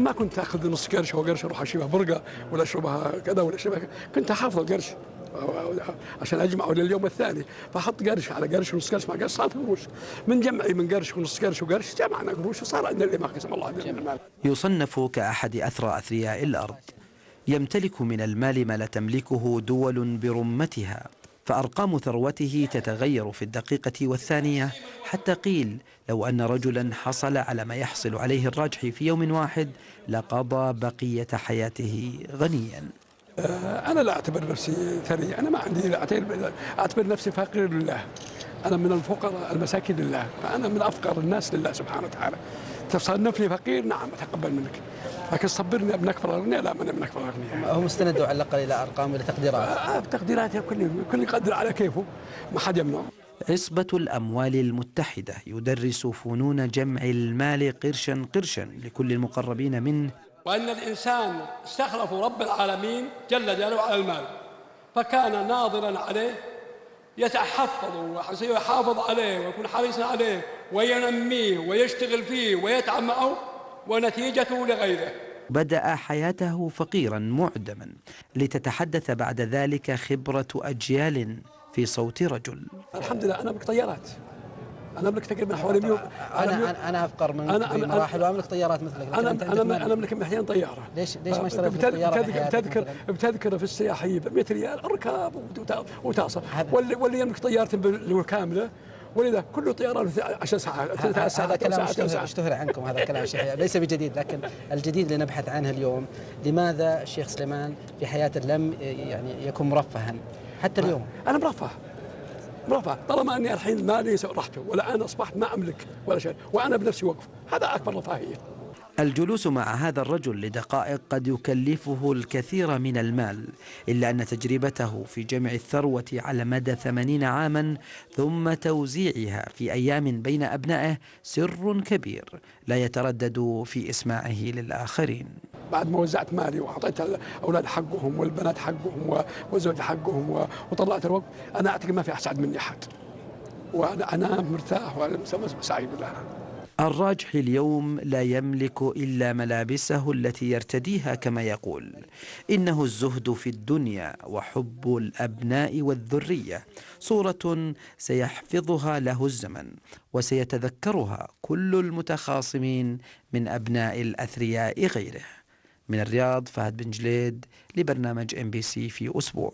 ما كنت اخذ نص قرش او قرش اروح اشربها برقه ولا اشربها كذا ولا اشربها كنت احافظ القرش عشان اجمعه لليوم الثاني، فاحط قرش على قرش ونص قرش مع قرش صارت قروش. من جمعي من قرش ونص قرش وقرش جمعنا قروش وصار عندنا اللي ما قسم الله عندنا من المال. يصنف كأحد أثرى أثرياء الأرض، يمتلك من المال ما لا تملكه دول برمتها، فأرقام ثروته تتغير في الدقيقة والثانية، حتى قيل لو أن رجلا حصل على ما يحصل عليه الراجحي في يوم واحد لقضى بقية حياته غنيا. أنا لا أعتبر نفسي ثري، أنا ما عندي، أعتبر نفسي فقير لله. أنا من الفقراء المساكين لله، فأنا من أفقر الناس لله سبحانه وتعالى. تصنفني فقير نعم أتقبل منك، لكن صبرني ابن أكبر أغنياء لا، من ابن أكبر أغنياء. هم استندوا على الأقل إلى أرقام وإلى تقديرات. تقديرات كل يقدر على كيفه، ما حد يمنع. عصبة الأموال المتحدة يدرس فنون جمع المال قرشا قرشا لكل المقربين منه، وأن الإنسان استخلف رب العالمين جل جلاله على المال، فكان ناظرا عليه يتحفظ ويحافظ عليه ويكون حريصا عليه وينميه ويشتغل فيه ويتعب معه ونتيجته لغيره. بدأ حياته فقيرا معدما لتتحدث بعد ذلك خبرة أجيال في صوت رجل. الحمد لله أنا أملك طيارات، أنا أملك تقريبا حوالي 100. أنا أفقر منك بمراحل وأملك طيارات مثلك. أنا أملك 200 طيارة. ليش ما اشتريت الطيارة؟ بتذكر في السياحية ب 100 ريال الركاب وتاصل، واللي يملك طيارة كاملة ولذا كله طيران 10 ساعات 3 ساعات. هذا كلام اشتهر عنكم، هذا كلام ليس بجديد، لكن الجديد اللي نبحث عنه اليوم لماذا الشيخ سليمان في حياته لم يعني يكون مرفها حتى اليوم؟ أنا مرفه طالما أني الحين مالي رحته ولا أنا أصبحت ما أملك ولا شيء وأنا بنفسي وقف، هذا أكبر رفاهية. الجلوس مع هذا الرجل لدقائق قد يكلفه الكثير من المال، إلا أن تجربته في جمع الثروة على مدى 80 عاما ثم توزيعها في أيام بين أبنائه سر كبير لا يتردد في إسماعه للآخرين. بعد ما وزعت مالي وأعطيت الأولاد حقهم والبنات حقهم والزوج حقهم وطلعت الوقت، أنا أعتقد ما في أسعد مني أحد، وأنا مرتاح وأنا سعيد بالله. الراجحي اليوم لا يملك إلا ملابسه التي يرتديها كما يقول، إنه الزهد في الدنيا وحب الأبناء والذرية، صورة سيحفظها له الزمن وسيتذكرها كل المتخاصمين من أبناء الأثرياء غيره. من الرياض، فهد بن جليد لبرنامج MBC في أسبوع.